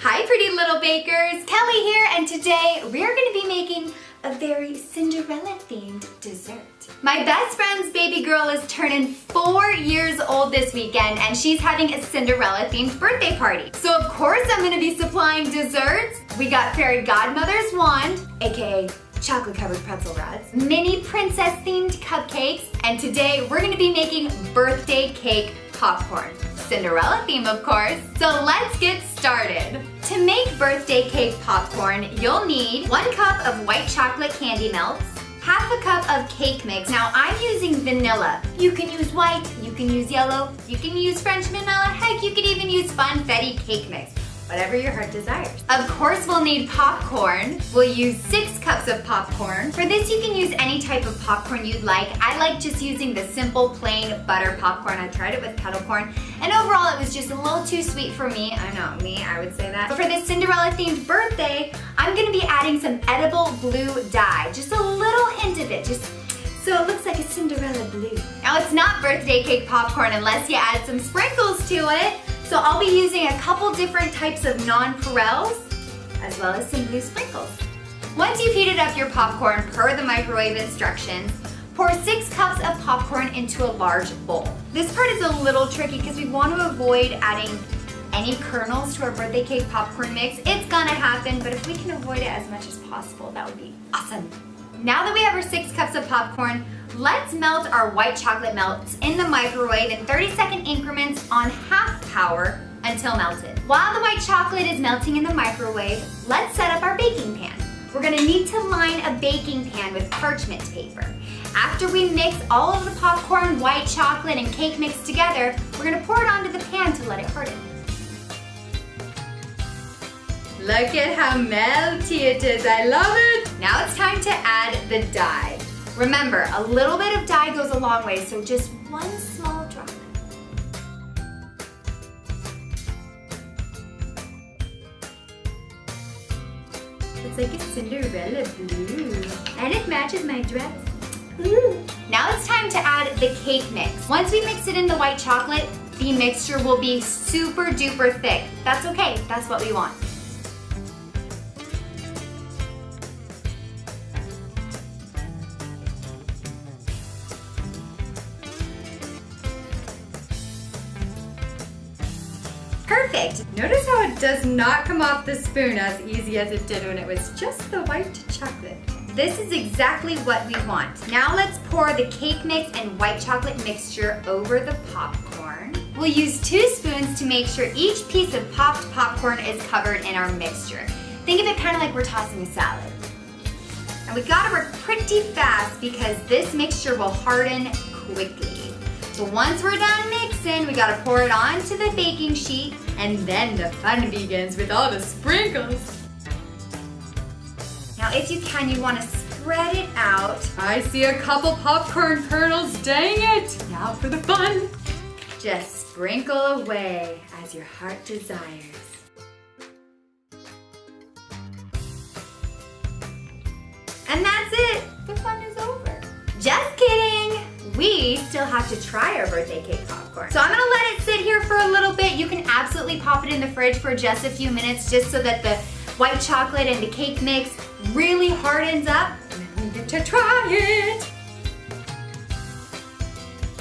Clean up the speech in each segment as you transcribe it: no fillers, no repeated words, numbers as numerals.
Hi pretty little bakers, Kelly here, and today we're going to be making a very Cinderella-themed dessert. My best friend's baby girl is turning 4 years old this weekend and she's having a Cinderella-themed birthday party. So of course I'm going to be supplying desserts. We got fairy godmother's wand, aka chocolate covered pretzel rods, mini princess themed cupcakes, and today we're going to be making birthday cake popcorn. Cinderella theme, of course. So let's get started. To make birthday cake popcorn, you'll need 1 cup of white chocolate candy melts, half a cup of cake mix. Now I'm using vanilla. You can use white, you can use yellow, you can use French vanilla, heck, you can even use funfetti cake mix. Whatever your heart desires. Of course, we'll need popcorn. We'll use 6 cups of popcorn. For this, you can use any type of popcorn you'd like. I like just using the simple plain butter popcorn. I tried it with kettle corn, and overall it was just a little too sweet for me. I know, I would say that. But for this Cinderella-themed birthday, I'm gonna be adding some edible blue dye. Just a little hint of it, just so it looks like a Cinderella blue. Now, it's not birthday cake popcorn unless you add some sprinkles to it. So I'll be using a couple different types of nonpareils, as well as some blue sprinkles. Once you've heated up your popcorn per the microwave instructions, pour 6 cups of popcorn into a large bowl. This part is a little tricky because we want to avoid adding any kernels to our birthday cake popcorn mix. It's gonna happen, but if we can avoid it as much as possible, that would be awesome. Now that we have our 6 cups of popcorn, let's melt our white chocolate melts in the microwave in 30-second increments on half power until melted. While the white chocolate is melting in the microwave, let's set up our baking pan. We're gonna need to line a baking pan with parchment paper. After we mix all of the popcorn, white chocolate, and cake mix together, we're gonna pour it onto the pan to let it harden. Look at how melty it is, I love it! Now it's time to add the dye. Remember, a little bit of dye goes a long way, so just 1 small drop. It's like a Cinderella blue. And it matches my dress. Ooh. Now it's time to add the cake mix. Once we mix it in the white chocolate, the mixture will be super duper thick. That's okay, that's what we want. Perfect. Notice how it does not come off the spoon as easy as it did when it was just the white chocolate. This is exactly what we want. Now let's pour the cake mix and white chocolate mixture over the popcorn. We'll use 2 spoons to make sure each piece of popped popcorn is covered in our mixture. Think of it kind of like we're tossing a salad. And we gotta work pretty fast because this mixture will harden quickly. So once we're done mixing, we gotta pour it onto the baking sheet, and then the fun begins with all the sprinkles. Now if you can, you wanna spread it out. I see a couple popcorn kernels, dang it! Now for the fun. Just sprinkle away as your heart desires. And that's it, the fun is over. Just kidding! We still have to try our birthday cake popcorn. So I'm gonna let it sit here for a little bit. You can absolutely pop it in the fridge for just a few minutes just so that the white chocolate and the cake mix really hardens up. And then we get to try it.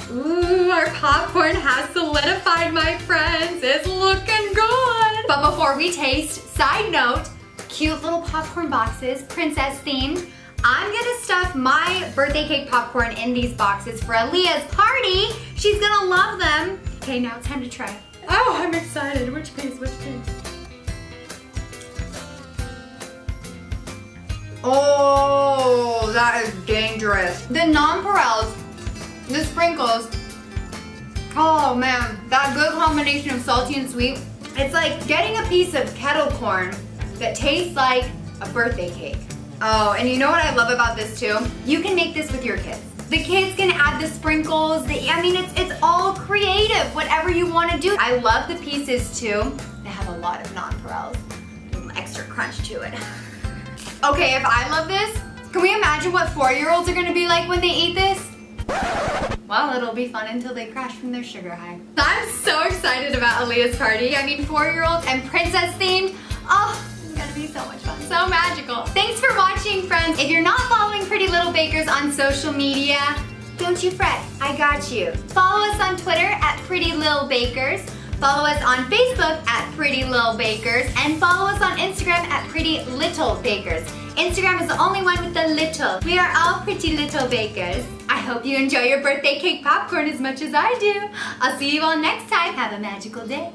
Ooh, our popcorn has solidified, my friends. It's looking good. But before we taste, side note, cute little popcorn boxes, princess themed. I'm gonna stuff my birthday cake popcorn in these boxes for Aaliyah's party. She's gonna love them. Okay, now it's time to try. Oh, I'm excited. Which piece, which piece? Oh, that is dangerous. The nonpareils, the sprinkles. Oh man, that good combination of salty and sweet. It's like getting a piece of kettle corn that tastes like a birthday cake. Oh, and you know what I love about this too? You can make this with your kids. The kids can add the sprinkles. It's all creative, whatever you want to do. I love the pieces too. They have a lot of nonpareils. A little extra crunch to it. Okay, if I love this, can we imagine what 4-year-olds are gonna be like when they eat this? Well, it'll be fun until they crash from their sugar high. I'm so excited about Aaliyah's party. I mean, 4-year-olds and princess themed. Oh, it's gonna be so much fun, so magical. Thanks for watching, friends. If you're not following Pretty Little Bakers on social media, don't you fret, I got you. Follow us on Twitter at Pretty Little Bakers. Follow us on Facebook at Pretty Little Bakers, and follow us on Instagram at Pretty Little Bakers. Instagram is the only one with the little. We are all Pretty Little Bakers. I hope you enjoy your birthday cake popcorn as much as I do. I'll see you all next time. Have a magical day.